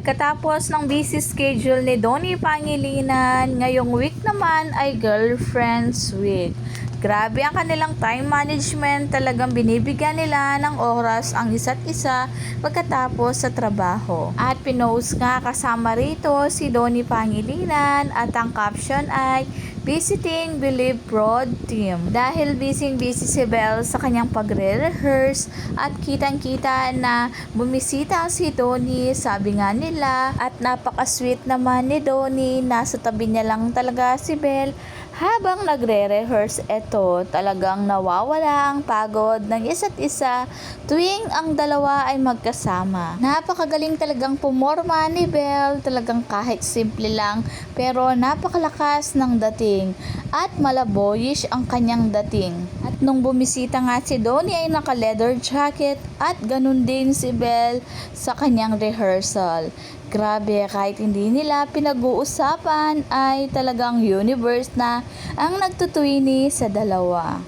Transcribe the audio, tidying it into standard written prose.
Pagkatapos ng busy schedule ni Donnie Pangilinan, ngayong week naman ay Girlfriends Week. Grabe ang kanilang time management, talagang binibigyan nila ng oras ang isa't isa pagkatapos sa trabaho. At pinost nga kasama rito si Donnie Pangilinan at ang caption ay Visiting Believe Prod Team. Dahil busy si Belle sa kanyang pagre-rehearse at kitang-kita na bumisita si Donnie, sabi nga nila, at napaka-sweet naman ni Donnie, nasa tabi niya lang talaga si Belle habang nagre-rehearse. Eto, talagang nawawala ang pagod ng isa't isa tuwing ang dalawa ay magkasama. Napakagaling talagang pumorma ni Belle, talagang kahit simple lang pero napakalakas ng dating at malaboyish ang kanyang dating. At nung bumisita nga si Donnie ay naka-leather jacket at ganun din si Belle sa kanyang rehearsal. Grabe, kahit hindi nila pinag-uusapan ay talagang universe na ang nagtutwini sa dalawa.